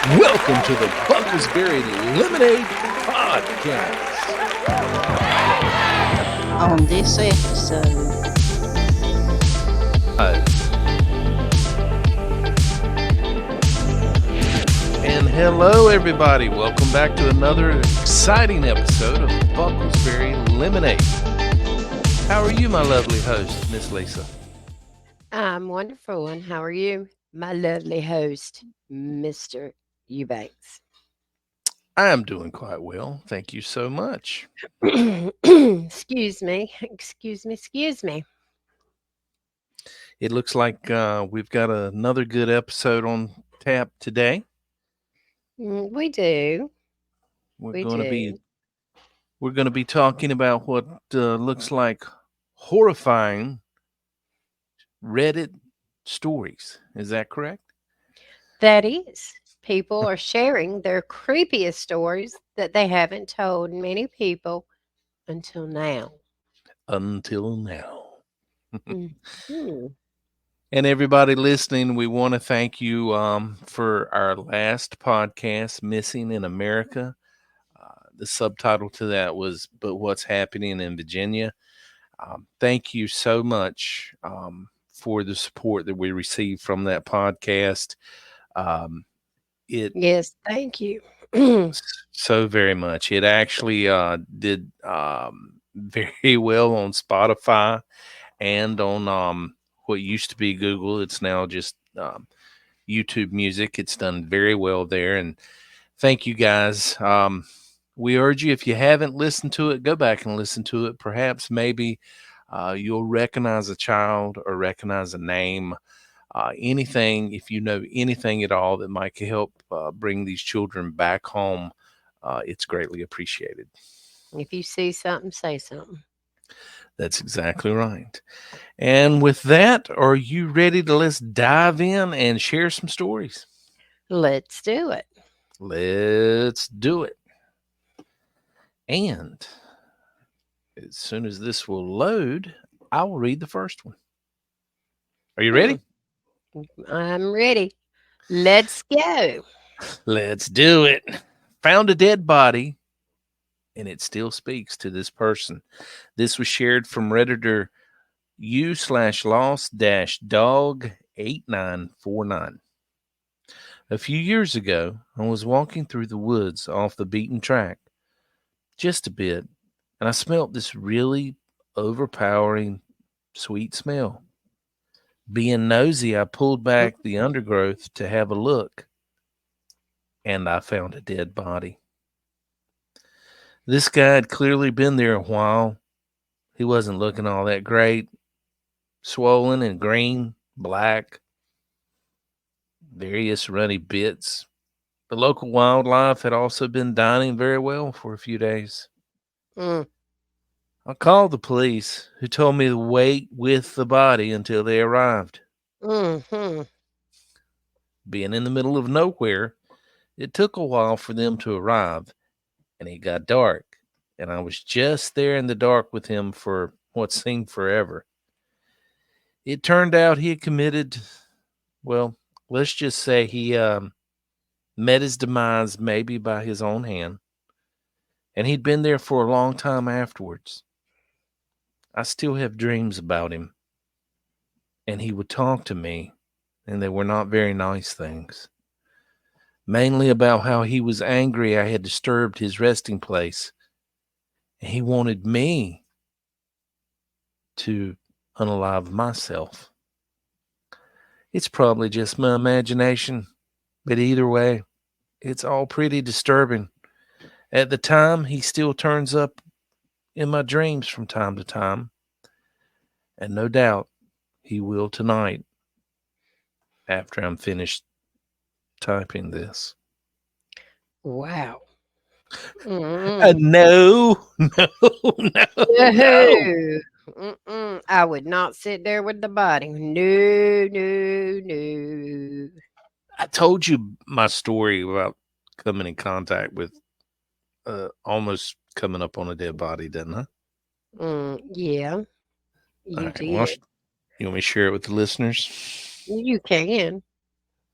Welcome to the Bucklesberry Lemonade Podcast. On this episode, Uh, and hello, everybody. Welcome back to another exciting episode of Bucklesberry Lemonade. How are you, my lovely host, Miss Lisa? I'm wonderful. And how are you, my lovely host, Mr. Eubanks? I am doing quite well. Thank you so much. Excuse me. Excuse me. It looks like we've got another good episode on tap today. We do. We're We going to be do. we're going to be talking about what looks like horrifying Reddit stories. Is that correct? That is. People are sharing their creepiest stories that they haven't told many people until now. Until now. Mhm. And everybody listening, we want to thank you for our last podcast, Missing in America. The subtitle to that was But What's Happening in Virginia. Thank you so much for the support that we received from that podcast. Um, it Yes, thank you. so very much. It actually did very well on Spotify and on what used to be Google. It's now just YouTube Music. It's done very well there. And thank you guys. We urge you, if you haven't listened to it, go back and listen to it. Perhaps maybe you'll recognize a child or recognize a name. Anything, if you know anything at all that might help bring these children back home, it's greatly appreciated. If you see something, say something. That's exactly right. And with that, are you ready to let's dive in and share some stories? Let's do it. Let's do it. And as soon as this will load, I will read the first one. Are you ready? I'm ready. Let's go. Let's do it. Found a dead body, and it still speaks to this person. This was shared from Redditor u/lost dog 8949. A few years ago, I was walking through the woods off the beaten track just a bit, and I smelt this really overpowering sweet smell. Being nosy, I pulled back the undergrowth to have a look, and I found a dead body. This guy had clearly been there a while. He wasn't looking all that great, swollen and green, black, various runny bits. The local wildlife had also been dining very well for a few days. Mm, I called the police, who told me to wait with the body until they arrived. hmm Being in the middle of nowhere, it took a while for them to arrive, and it got dark, and I was just there in the dark with him for what seemed forever. It turned out he had committed, well, let's just say he met his demise maybe by his own hand, and he'd been there for a long time afterwards. I still have dreams about him, and he would talk to me, and they were not very nice things. Mainly about how he was angry I had disturbed his resting place, and he wanted me to unalive myself. It's probably just my imagination, but either way, it's all pretty disturbing. At the time, he still turns up in my dreams from time to time, and no doubt he will tonight after I'm finished typing this. Wow. Mm. No, no, no, no. No. I would not sit there with the body. No, no, no. I told you my story about coming in contact with almost coming up on a dead body, didn't I? Yeah, All you right. Well, did. you want me to share it with the listeners? You can.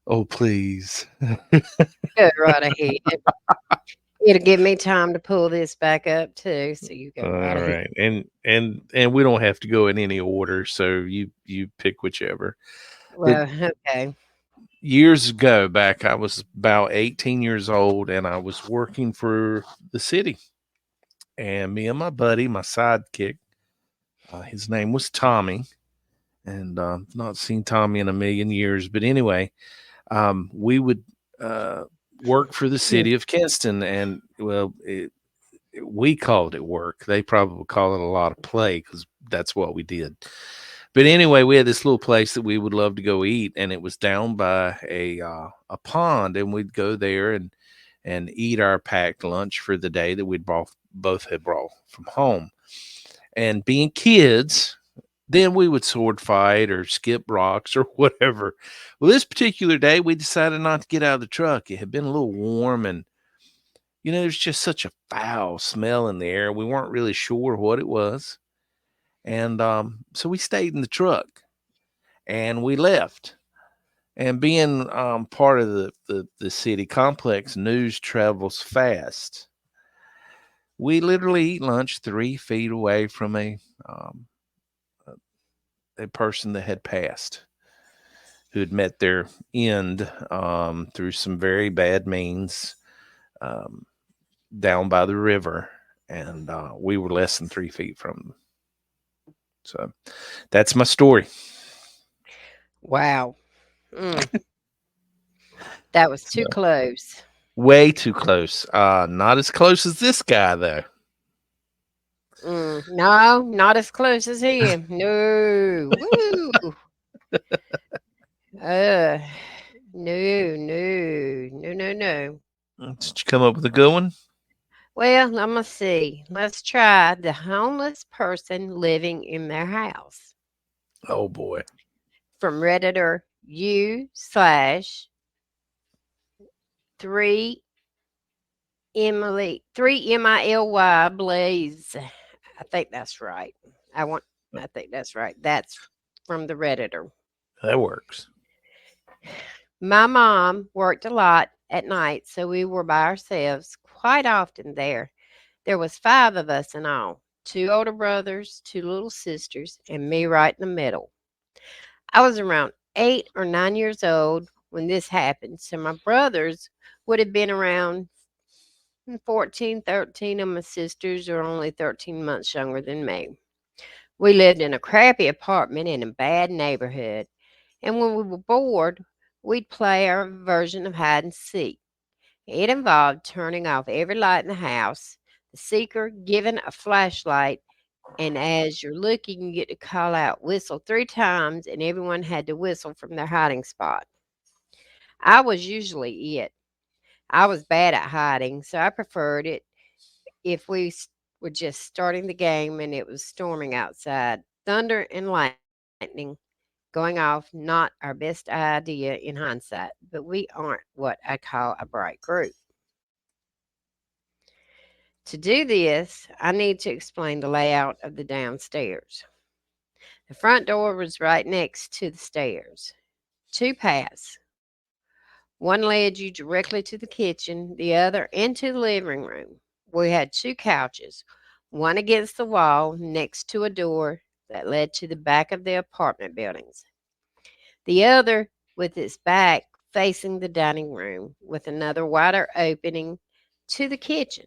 Oh, please. Go right ahead. It'll give me time to pull this back up too, so you go All right ahead. right. And we don't have to go in any order, so you pick whichever. It Well, okay. Years ago back, I was about 18 years old and I was working for the city. And me and my buddy, my sidekick, his name was Tommy, and not seen Tommy in a million years. But anyway, we would uh, work for the Mm. city of Kinston, and we called it work. They probably call it a lot of play because that's what we did. But anyway, we had this little place that we would love to go eat, and it was down by a pond, and we'd go there and eat our packed lunch for the day that both had brought from home. And being kids, then we would sword fight or skip rocks or whatever. Well, this particular day, we decided not to get out of the truck. It had been a little warm, and there's just such a foul smell in the air. We weren't really sure what it was. And so we stayed in the truck and we left. And being part of the city complex, news travels fast. We literally eat lunch 3 feet away from um, a person that had passed, who had met their end through some very bad means um, down by the river. And we were less than 3 feet from them. So that's my story. Wow. Mm, that was too So, close. way too close. Not as close as this guy, though. No, not as close as him. No. Woo. Uh, no, no, no, no, no. Did you come up with a good one? Well, let me see. Let's try the homeless person living in their house. Oh, boy. From Redditor u slash three Emily 3 MILY Blaze. I think that's right. I want. I think that's right. That's from the Redditor. That works. My mom worked a lot at night, so we were by ourselves quite often there. There was 5 of us in all, 2 older brothers, 2 little sisters, and me right in the middle. I was around 8 or 9 years old when this happened, so my brothers would have been around 14, 13, and my sisters are only 13 months younger than me. We lived in a crappy apartment in a bad neighborhood, and when we were bored, we'd play our version of hide and seek. It involved turning off every light in the house, the seeker given a flashlight, and as you're looking, you get to call out whistle 3 times, and everyone had to whistle from their hiding spot. I was usually it. I was bad at hiding, so I preferred it if were just starting the game and it was storming outside. Thunder and lightning going off, not our best idea in hindsight, but we aren't what I call a bright group. To do this, I need to explain the layout of the downstairs. The front door was right next to the stairs. 2 paths. One led you directly to the kitchen, the other into the living room. We had 2 couches, one against the wall next to a door that led to the back of the apartment buildings, the other with its back facing the dining room, with another wider opening to the kitchen.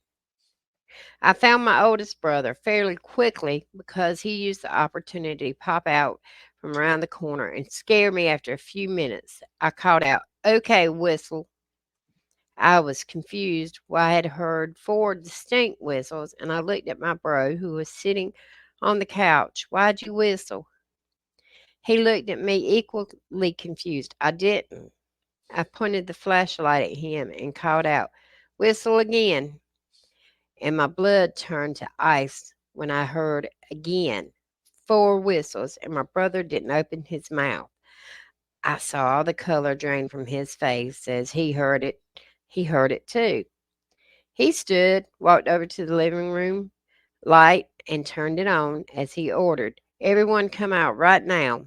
I found my oldest brother fairly quickly because he used the opportunity to pop out from around the corner and scare me after a few minutes. I called out, "Okay, whistle." I was confused why I had heard 4 distinct whistles, and I looked at my bro who was sitting on the couch. "Why'd you whistle?" He looked at me equally confused. I didn't. I pointed the flashlight at him and called out, "Whistle again." And my blood turned to ice when I heard again 4 whistles, and my brother didn't open his mouth. I saw the color drain from his face as he heard it. He heard it too. He stood, walked over to the living room light, and turned it on as he ordered. "Everyone come out right now."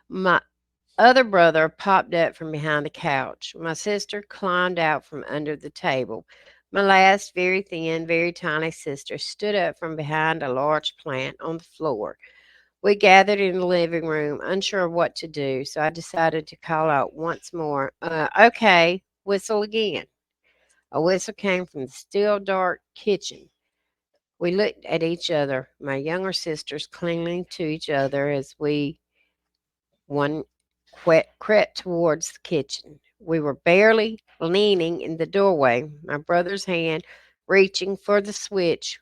My other brother popped up from behind the couch. My sister climbed out from under the table. My last, very thin, very tiny sister stood up from behind a large plant on the floor. We gathered in the living room, unsure of what to do, so I decided to call out once more, okay, whistle again. A whistle came from the still dark kitchen. We looked at each other, my younger sisters clinging to each other as we one crept towards the kitchen. We were barely leaning in the doorway, my brother's hand reaching for the switch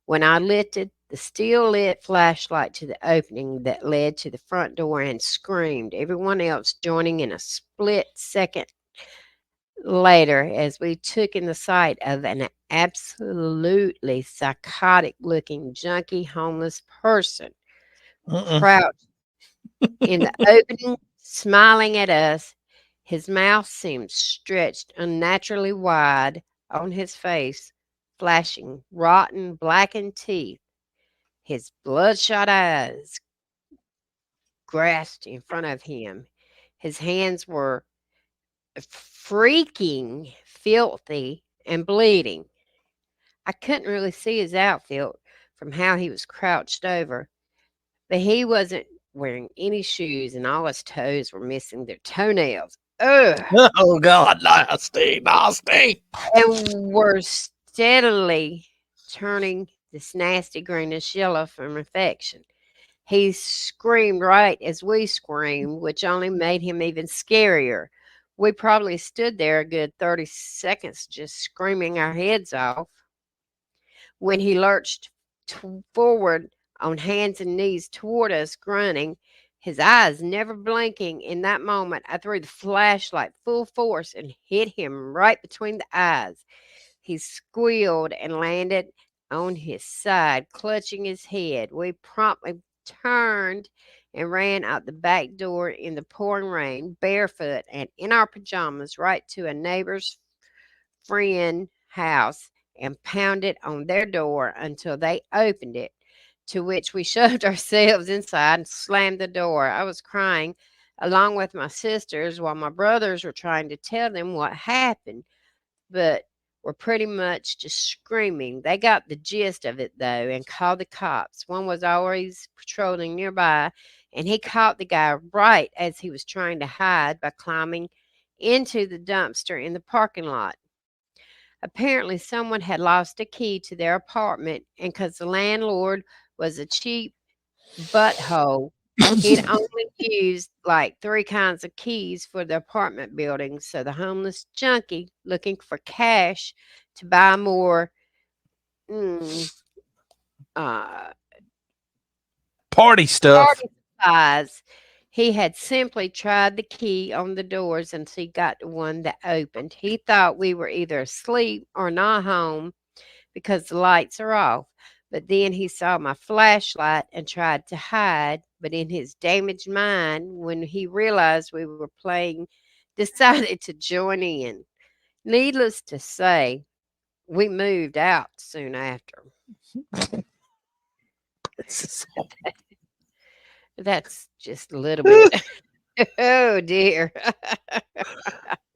when I lifted the still lit flashlight to the opening that led to the front door and screamed, everyone else joining in a split second later as we took in the sight of an absolutely psychotic looking junky homeless person Mm-mm. crouched in the opening, smiling at us. His mouth seemed stretched unnaturally wide on his face, flashing rotten, blackened teeth. His bloodshot eyes grasped in front of him. His hands were freaking filthy and bleeding. I couldn't really see his outfit from how he was crouched over, but he wasn't wearing any shoes and all his toes were missing their toenails. Ugh! Oh God, nasty, nasty. And were steadily turning this nasty greenish yellow from infection. He screamed right as we screamed, which only made him even scarier. We probably stood there a good 30 seconds just screaming our heads off when he lurched forward on hands and knees toward us, grunting, his eyes never blinking. In that moment, I threw the flashlight full force and hit him right between the eyes. He squealed and landed on his side, clutching his head. We promptly turned and ran out the back door in the pouring rain, barefoot and in our pajamas, right to a neighbor's friend house and pounded on their door until they opened it, to which we shoved ourselves inside and slammed the door. I was crying along with my sisters while my brothers were trying to tell them what happened, but were pretty much just screaming. They got the gist of it though and called the cops. One was always patrolling nearby, and he caught the guy right as he was trying to hide by climbing into the dumpster in the parking lot. Apparently, someone had lost a key to their apartment, and because the landlord was a cheap butthole, he'd only used like three kinds of keys for the apartment building. So the homeless junkie, looking for cash to buy more mm, uh, Party stuff. party supplies, he had simply tried the key on the doors until he got the one that opened. He thought we were either asleep or not home because the lights are off. But then he saw my flashlight and tried to hide. But in his damaged mind, when he realized we were playing, decided to join in. Needless to say, we moved out soon after. This is all- That's just a little bit. Oh dear.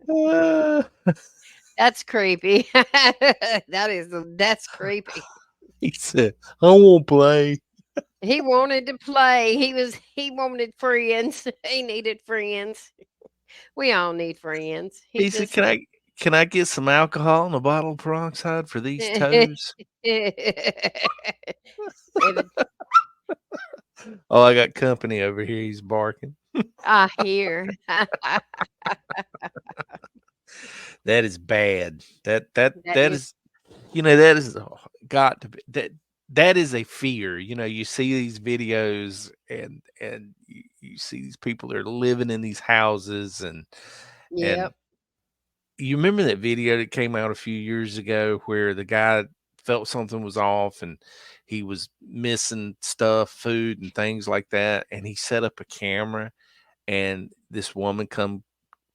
Uh, That's creepy. That's creepy. he said, "I won't play." He wanted to play. He wanted friends. He needed friends. We all need friends. He He said, just can I get some alcohol and a bottle of peroxide for these toes?" Evan, Oh, I got company over here. He's barking. I hear. That is bad. That That is is, that is got to be that is a fear. You see these videos and you see these people that are living in these houses and yep. you remember that video that came out a few years ago where the guy felt something was off and he was missing stuff, food and things like that, and he set up a camera and this woman come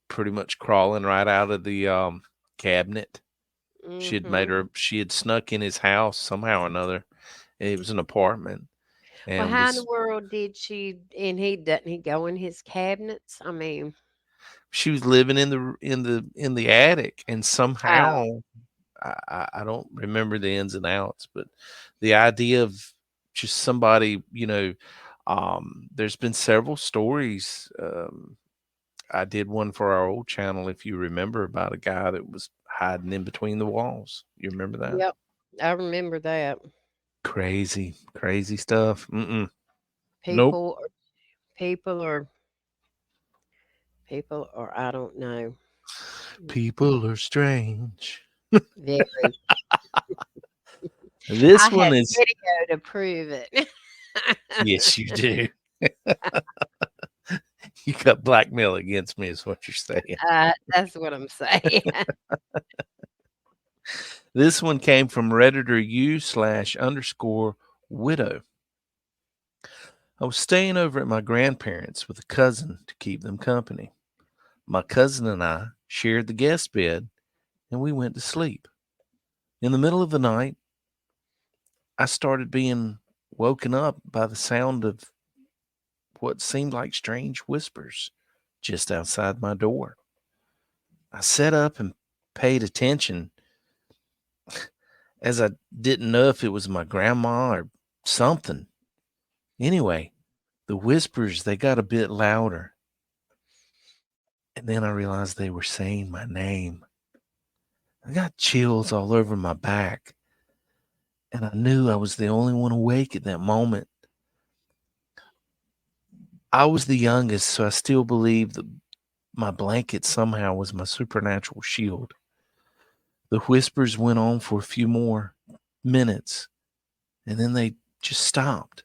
pretty much crawling right out of the cabinet. She had Mhm. she had snuck in his house somehow or another. It was an apartment Well, and how in the was world did she and he doesn't he go in his cabinets? I mean, she was living in the attic, and oh, somehow I don't remember the ins and outs, but the idea of just somebody, there's been several stories. I did one for our old channel, if you remember, about a guy that was hiding in between the walls. You remember that? yep. I remember that. Crazy, crazy stuff. Mm-mm. Nope. People or people or people or I don't know. People are strange. Very. I This have one is, video to prove it. yes, you do. You got blackmail against me, is what you're saying. That's what I'm saying. This one came from Redditor U/_widow. I was staying over at my grandparents' with a cousin to keep them company. My cousin and I shared the guest bed and we went to sleep. In the middle of the night, I started being woken up by the sound of what seemed like strange whispers just outside my door. I sat up and paid attention, as I didn't know if it was my grandma or something. Anyway, the whispers, they got a bit louder, and then I realized they were saying my name. I got chills all over my back, and I knew I was the only one awake at that moment. I was the youngest, so I still believed that my blanket somehow was my supernatural shield. The whispers went on for a few more minutes, and then they just stopped.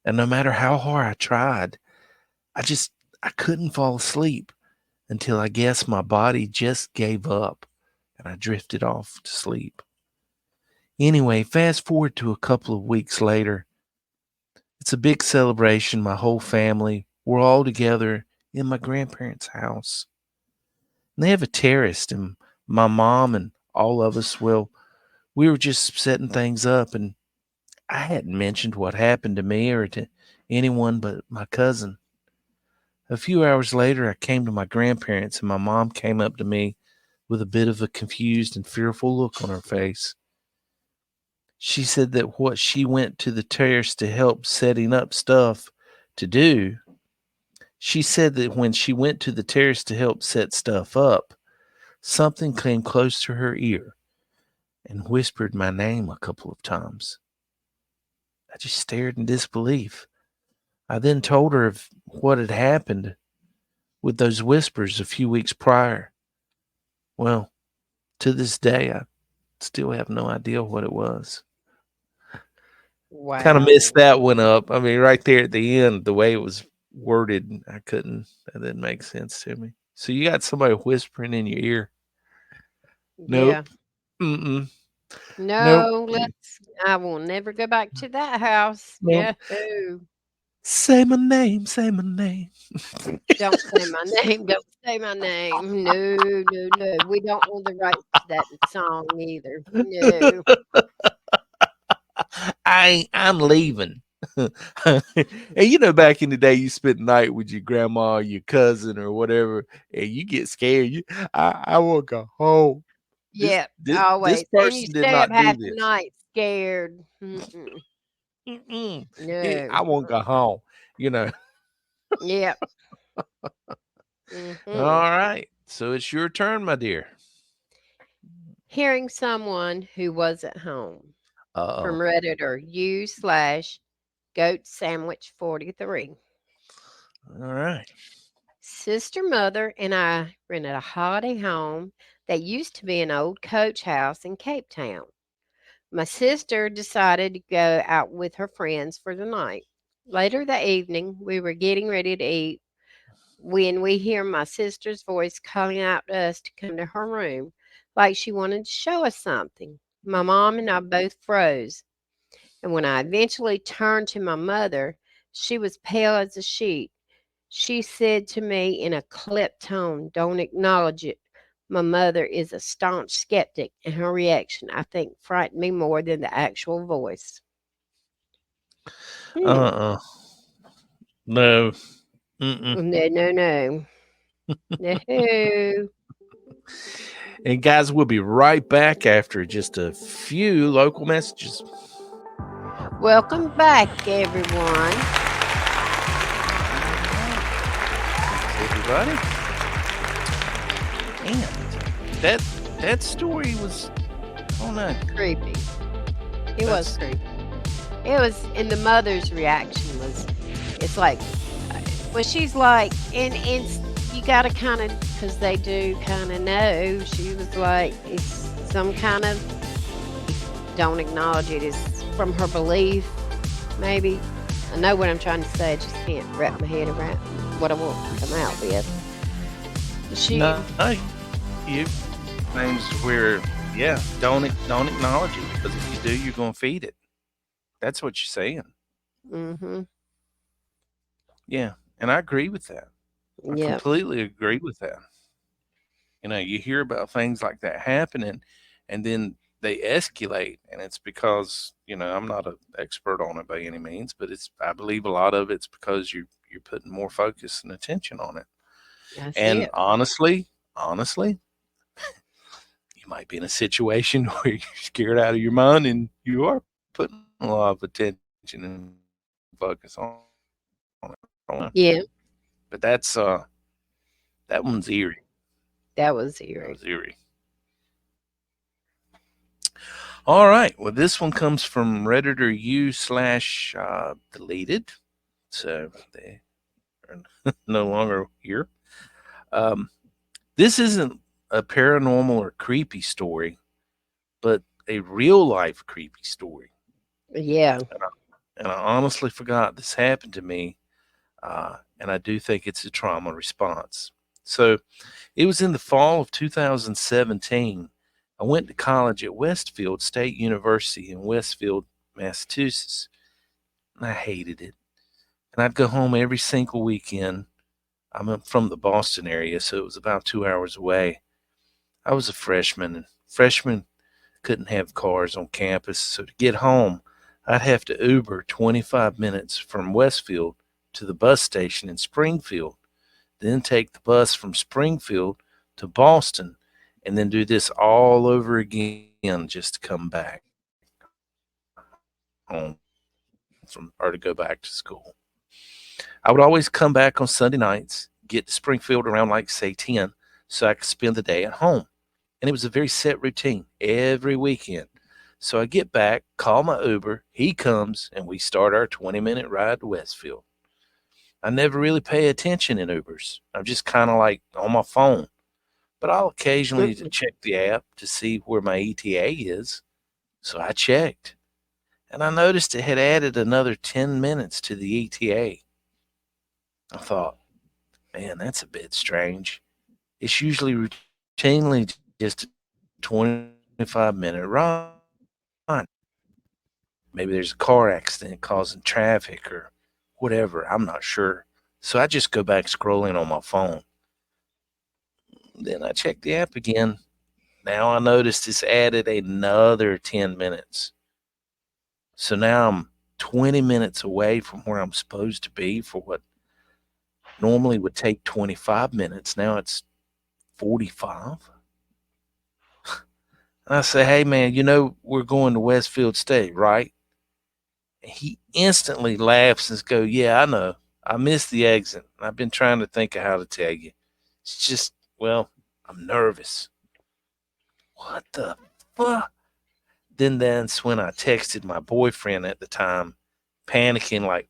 And no matter how hard I tried, I just I couldn't fall asleep until I guess my body just gave up and I drifted off to sleep. Anyway, fast forward to a couple of weeks later. It's a big celebration. My whole family, we're all together in my grandparents' house. And they have a terrace, and my mom and all of us, well, we were just setting things up, and I hadn't mentioned what happened to me or to anyone but my cousin. A few hours later, I came to my grandparents, and my mom came up to me with a bit of a confused and fearful look on her face. She said that what she went to the terrace to help setting up stuff to do, she said that when she went to the terrace to help set stuff up, something came close to her ear and whispered my name a couple of times. I just stared in disbelief. I then told her of what had happened with those whispers a few weeks prior. Well, to this day, I still have no idea what it was. Kind of Wow. messed that one up. I mean, right there at the end, the way it was worded, that didn't make sense to me. So you got somebody whispering in your ear. Yeah. Nope. Mm-mm. Nope. No, I will never go back to that house. Nope. No. Say my name. Say my name. Don't say my name. Don't say my name. No, no, no. We don't own the rights to that song either. No. I'm leaving. And back in the day, you spent the night with your grandma or your cousin or whatever, and you get scared. I want to go home. This Yep, this this always. And you person did stay up not do half the this. night scared. Mm-mm. Mm-mm. No. I want to go home. You know. Yep. All Mhm. right. So it's your turn, my dear. Hearing someone who was at home Uh from oh. Redditor u/goat sandwich 43. All right. Sister mother and I rented a holiday home that used to be an old coach house in Cape Town. My sister decided to go out with her friends for the night. Later that evening, we were getting ready to eat when we hear my sister's voice calling out to us to come to her room like she wanted to show us something. My mom and I both froze, and when I eventually turned to my mother, she was pale as a sheet. She said to me in a clipped tone, "Don't acknowledge it." My mother is a staunch skeptic, and her reaction, I think, frightened me more than the actual voice. Hmm. Uh-uh. No. Mm-mm. No, no, no. No. And guys, we'll be right back after just a few local messages. Welcome back, everyone. Thanks, everybody. And that story was, oh no, Creepy. It was that's creepy. It was, and the mother's reaction was, it's like, well, she's like, and you got to kind of, because they do kind of know. She was like, it's some kind of, don't acknowledge it. It's from her belief, maybe. I know what I'm trying to say. I just can't wrap my head around what I want to come out with. She, no, you names where, yeah, don't acknowledge it, because if you do, you're gonna feed it. That's what you're saying. mm-hmm, Yeah, and I agree with that. I yep, completely agree with that. You hear about things like that happening, and then they escalate, and it's because I'm not an expert on it by any means, but I believe a lot of it's because you're putting more focus and attention on it. that's And it. honestly, you might be in a situation where you're scared out of your mind, and you are putting a lot of attention and focus on it. I don't know, Yeah, but that one's eerie. that was That was eerie. eerie. All right. Well, this one comes from Redditor U slash deleted. So they are no longer here. Um, this isn't a paranormal or creepy story, but a real life creepy story. Yeah, And I honestly forgot this happened to me. And I do think it's a trauma response. So it was in the fall of 2017. I went to college at Westfield State University in Westfield, Massachusetts, and I hated it. And I'd go home every single weekend. I'm from the Boston area, so it was about 2 hours away. I was a freshman, and freshmen couldn't have cars on campus, so to get home, I'd have to Uber 25 minutes from Westfield to the bus station in Springfield, then take the bus from Springfield to Boston, and then do this all over again just to come back home or to go back to school. I would always come back on Sunday nights, get to Springfield around like say 10, so I could spend the day at home. And it was a very set routine every weekend. So I get back, call my Uber, he comes, and we start our 20-minute ride to Westfield. I never really pay attention in Ubers. I'm just kind of like on my phone, but I'll occasionally mm-mm. check the app to see where my ETA is. So I checked, and I noticed it had added another 10 minutes to the ETA. I thought, man, that's a bit strange. It's usually routinely just a 25-minute ride. Maybe there's a car accident causing traffic or whatever. I'm not sure. So I just go back scrolling on my phone. Then I check the app again. Now I noticed it's added another 10 minutes. So now I'm 20 minutes away from where I'm supposed to be for what normally would take 25 minutes. Now it's 45. And I say, hey, man, we're going to Westfield State, right? And he instantly laughs and goes, yeah, I know. I missed the exit. I've been trying to think of how to tell you. It's just, well, I'm nervous. What the fuck? Then that's when I texted my boyfriend at the time, panicking like,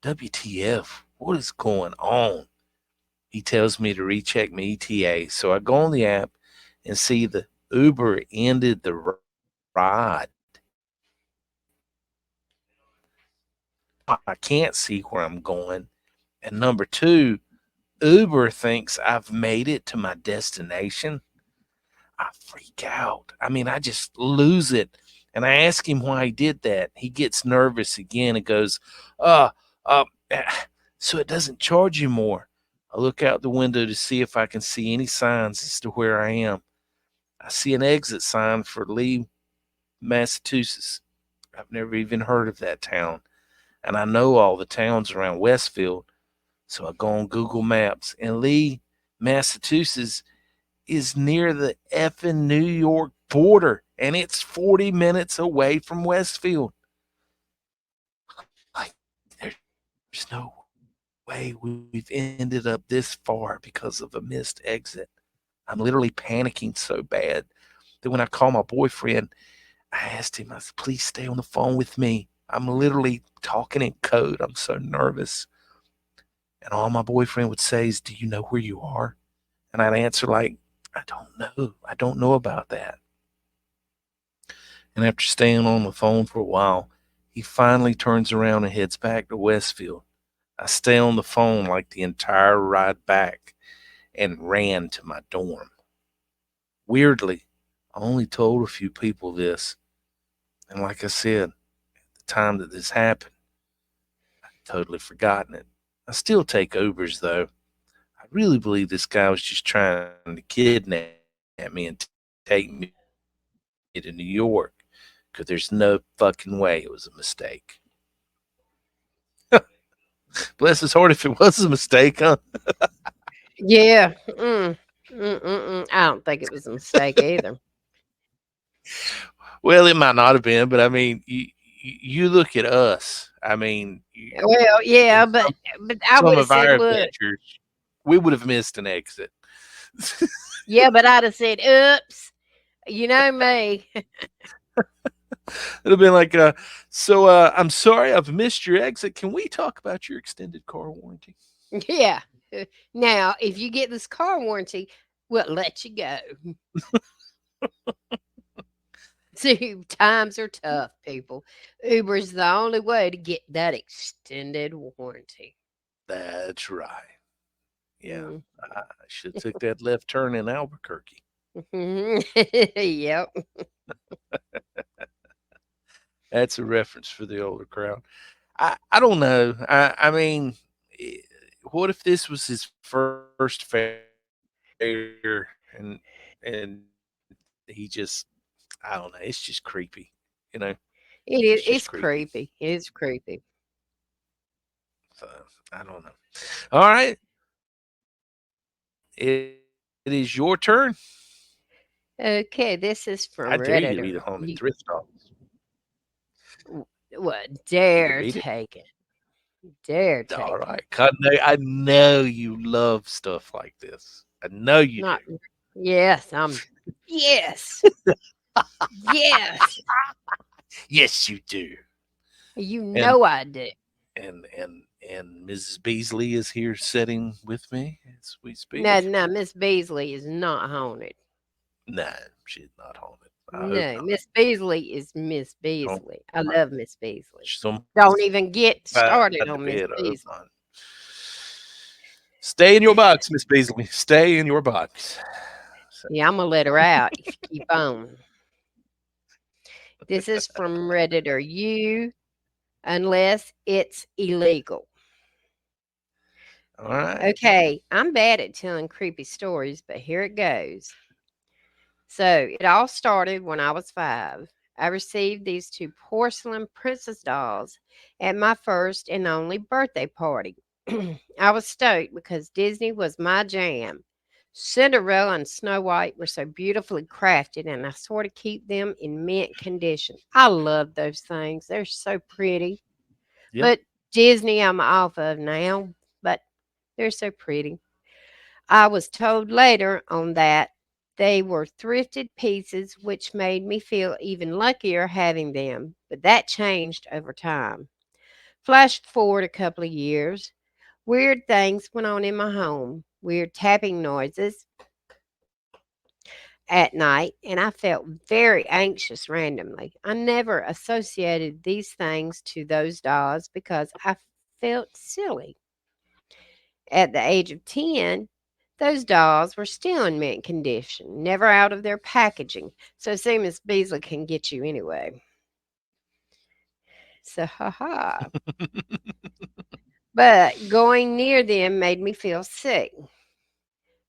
WTF, what is going on? He tells me to recheck my ETA. So I go on the app and see the Uber ended the ride. I can't see where I'm going. And number two, Uber thinks I've made it to my destination. I freak out. I mean, I just lose it. And I ask him why he did that. He gets nervous again and goes, uh, uh, so it doesn't charge you more. I look out the window to see if I can see any signs as to where I am. I see an exit sign for Lee, Massachusetts. I've never even heard of that town. and I know all the towns around Westfield. So I go on Google Maps, and Lee, Massachusetts is near the effing New York border, and it's 40 minutes away from Westfield. Like, there's no way we've ended up this far because of a missed exit. I'm literally panicking so bad that when I call my boyfriend, I asked him, I said, please stay on the phone with me. I'm literally talking in code. I'm so nervous. And all my boyfriend would say is, do you know where you are? And I'd answer like, I don't know. I don't know about that. And after staying on the phone for a while, he finally turns around and heads back to Westfield. I stay on the phone like the entire ride back and ran to my dorm. Weirdly, I only told a few people this. And like I said, the time that this happened, I'd totally forgotten it. I still take Ubers though. I really believe this guy was just trying to kidnap me and take me to New York because there's no fucking way it was a mistake. Bless his heart if it was a mistake, huh? Yeah. I don't think it was a mistake either. Well, it might not have been, but I mean, you look at us. I mean, Well, yeah, in but I some would have of said, our "Look, adventures, we would have missed an exit. yeah," but I'd have said, "Oops." You know me. It'd have been like, I'm sorry, I've missed your exit. Can we talk about your extended car warranty? Yeah. Now, if you get this car warranty, we'll let you go. See, times are tough, people. Uber's the only way to get that extended warranty. That's right. Yeah, Mm. I should have took that left turn in Albuquerque. Yep. That's a reference for the older crowd. I don't know. I mean, eh, what if this was his first failure and he just I don't know. It's just creepy, you know. It's just creepy. It's creepy. It is creepy. So I don't know. All right, it is your turn. Okay, this is I from dare you to read a Redditor. haunted You thrift stop. what? You can Dare read it. take it. Dare All take it. right. I know you love stuff like this. I know you do. Not yes, yes. Yes. Yes, you do. You And know I do. and Mrs. Beasley is here sitting with me as we No, speak. no, Miss Beasley is not haunted. No, she's not haunted. I hope No, not. Miss Beasley is Miss Don't. Beasley. I love Miss Beasley. She's on Don't even get my started bed. on I Miss hope not. Beasley. Stay in your box, Miss Beasley. Stay in your box. So, Yeah, I'm gonna let her out if you keep on. This is from Redditor. You, unless it's illegal. all right. Okay, I'm bad at telling creepy stories, but here it goes. So it all started when I was 5. I received these two porcelain princess dolls at my first and only birthday party. I was stoked because Disney was my jam. Cinderella and Snow White were so beautifully crafted, and I sort of keep them in mint condition. I love those things, they're so pretty. Yep. But Disney, I'm off of now, but they're so pretty. I was told later on that they were thrifted pieces, which made me feel even luckier having them, but that changed over time. Flash forward a couple of years, weird things went on in my home, weird tapping noises at night, and I felt very anxious randomly. I never associated these things to those dolls because I felt silly. At the age of 10, those dolls were still in mint condition, never out of their packaging. So see, Miss Beasley can get you anyway. So ha ha. But going near them made me feel sick.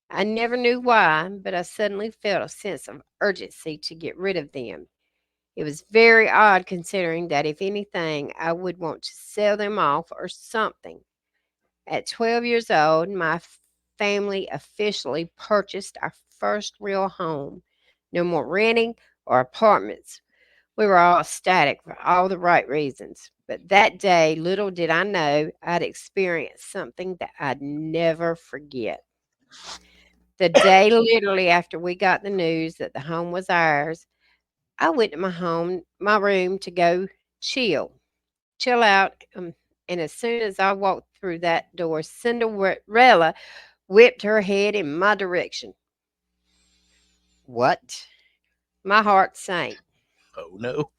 I never knew why, but I suddenly felt a sense of urgency to get rid of them. It was very odd considering that if anything, I would want to sell them off or something. At 12 years old, my family officially purchased our first real home. No more renting or apartments. We were all ecstatic for all the right reasons. But that day, little did I know I'd experienced something that I'd never forget. The day literally after we got the news that the home was ours, I went to my room to go chill out. And as soon as I walked through that door, Cinderella whipped her head in my direction. What? My heart sank. Oh no.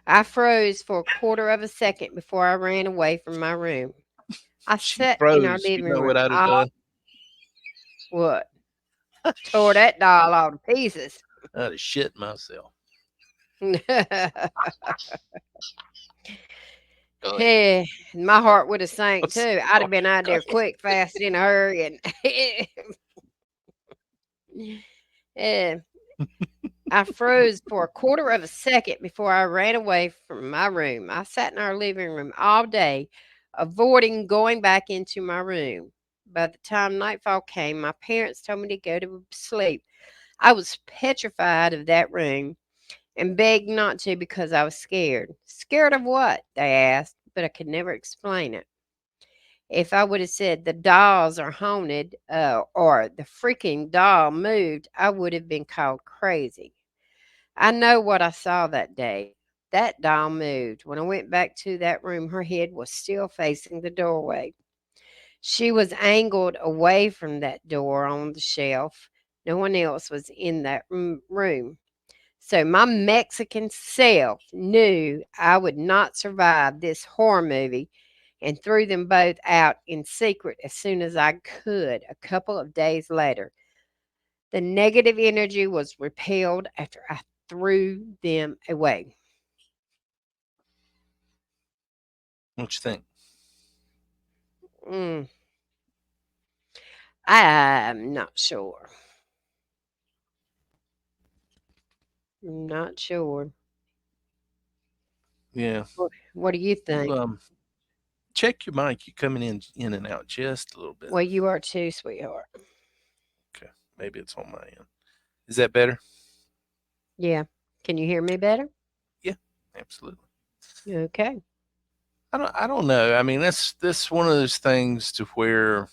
I froze for a quarter of a second before I ran away from my room. I She sat in our froze. You living know room. what I'd have done? What? Tore that doll all to pieces. I'd have shit myself. Go ahead. Hey, my heart would have sank What's too. I'd oh, have been out go there ahead. quick, fast, in a hurry, and eh, I froze for a quarter of a second before I ran away from my room. I sat in our living room all day, avoiding going back into my room. By the time nightfall came, my parents told me to go to sleep. I was petrified of that room and begged not to because I was scared. Scared of what? They asked, but I could never explain it. If I would have said the dolls are haunted or the freaking doll moved, I would have been called crazy. I know what I saw that day. That doll moved. When I went back to that room, her head was still facing the doorway. She was angled away from that door on the shelf. No one else was in that room. So my Mexican self knew I would not survive this horror movie and threw them both out in secret as soon as I could a couple of days later. The negative energy was repelled after I threw them away. What you think? Mm, I'm not sure. Not sure. Yeah. What do you You think? check your mic. You're coming in and out just a little bit. Well, you are too, sweetheart. Okay. Maybe it's on my end. Is that better? Yeah. Can you hear me better? Yeah. Absolutely. Okay. I don't know. I mean, that's one of those things to where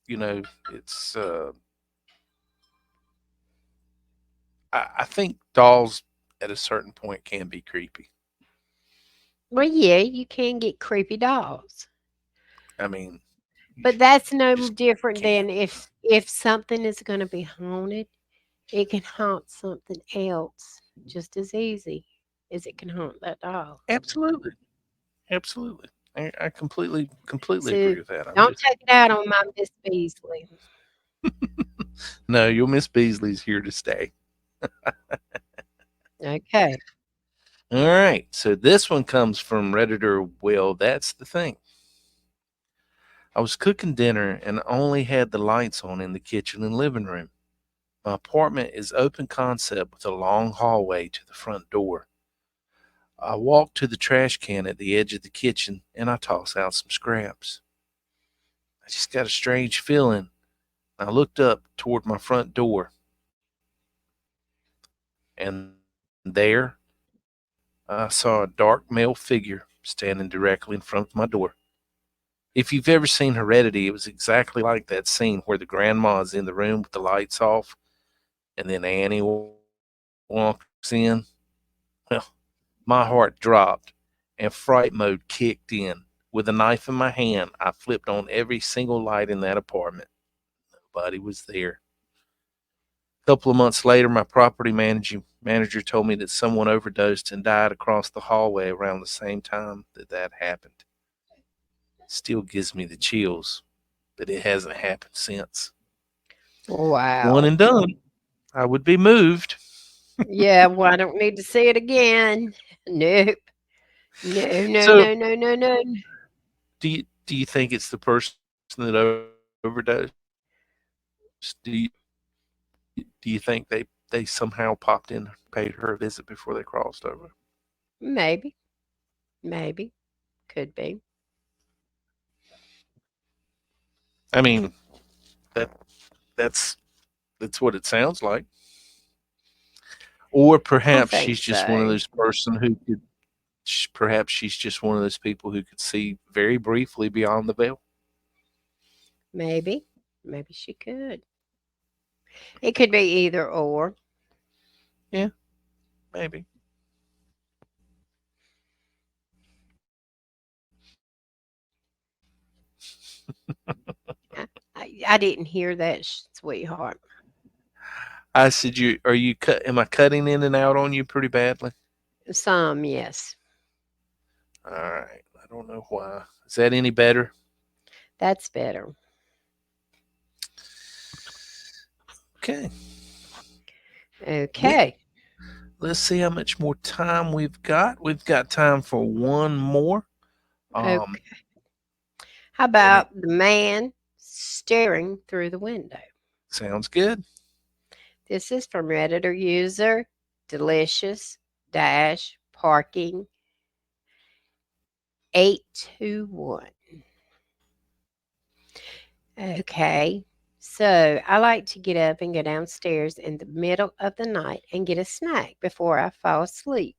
you know it's. I think dolls at a certain point can be creepy. Well, yeah, you can get creepy dolls. I mean, you But that's no just different can. than if something is going to be haunted, it can haunt something else just as easy as it can haunt that doll. Absolutely. Absolutely. I completely So agree with that. I'm don't just take it out on my Miss Beasley. no, your Miss Beasley's here to stay. Okay. All right. So this one comes from Redditor. Well, that's the thing. I was cooking dinner and only had the lights on in the kitchen and living room. My apartment is open concept with a long hallway to the front door. I walk to the trash can at the edge of the kitchen and I toss out some scraps. I just got a strange feeling. I looked up toward my front door and there I saw a dark male figure standing directly in front of my door. If you've ever seen Heredity, it was exactly like that scene where the grandma is in the room with the lights off and then Annie walks in. Well, my heart dropped and fright mode kicked in. With a knife in my hand, I flipped on every single light in that apartment. Nobody was there. A couple of months later, my property manager told me that someone overdosed and died across the hallway around the same time that happened. Still gives me the chills, but it hasn't happened since. One Wow. and done. I would be moved. Yeah, well, I don't need to see it again. Nope. No, no, So, no, no, no, no. do you think it's the person that overdosed? Do you think they somehow popped in, paid her a visit before they crossed over? Maybe, maybe, could be. I mean, that that's that's what it sounds like. Or I perhaps think she's just one of so. those person who could. Perhaps she's just one of those people who could see very briefly beyond the veil. Maybe, maybe she could. It could be either or. Yeah, maybe. I didn't hear that, sweetheart. I said, "You are you cut? Am I cutting in and out on you pretty badly?" Some, yes. All right. I don't know why. Is that any better? That's better. Okay. We Okay. let's see how much more time we've got. We've got time for one more. Um, Okay. How and it about the man staring through the window? sounds good. This is from Redditor user delicious dash parking 821. Okay. So I like to get up and go downstairs in the middle of the night and get a snack before I fall asleep.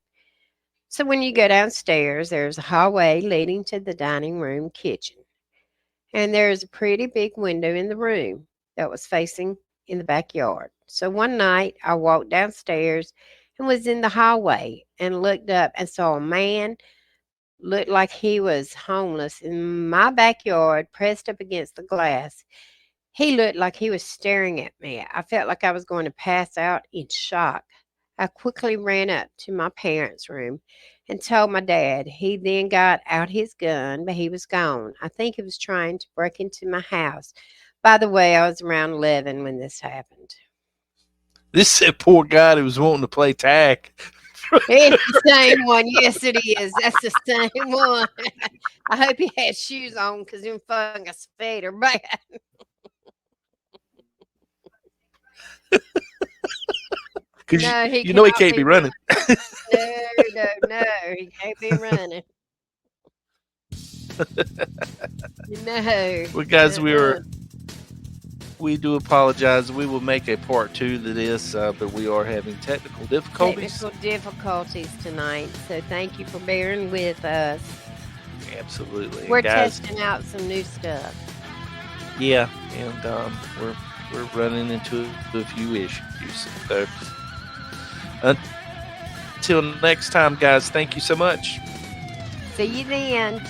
So when you go downstairs, there's a hallway leading to the dining room kitchen. And there's a pretty big window in the room that was facing in the backyard. So one night I walked downstairs and was in the hallway and looked up and saw a man looked like he was homeless in my backyard pressed up against the glass. He looked like he was staring at me. I felt like I was going to pass out in shock. I quickly ran up to my parents' room and told my dad. He then got out his gun, but he was gone. I think he was trying to break into my house. By the way, I was around 11 when this happened. This said poor guy who was wanting to play tag. It's the same one. Yes, it is. That's the same one. I hope he had shoes on because them fungus feet are bad. Because No, he you know he cannot can't be be running. running. No, no, no. He can't be running. No. Well, guys, Uh-uh. we do apologize. We will make a part two to this, but we are having technical difficulties. Technical difficulties tonight. So thank you for bearing with us. Absolutely, We're and guys. testing out some new stuff. Yeah, and we're running into a few issues. So until next time, guys, thank you so much. See you then.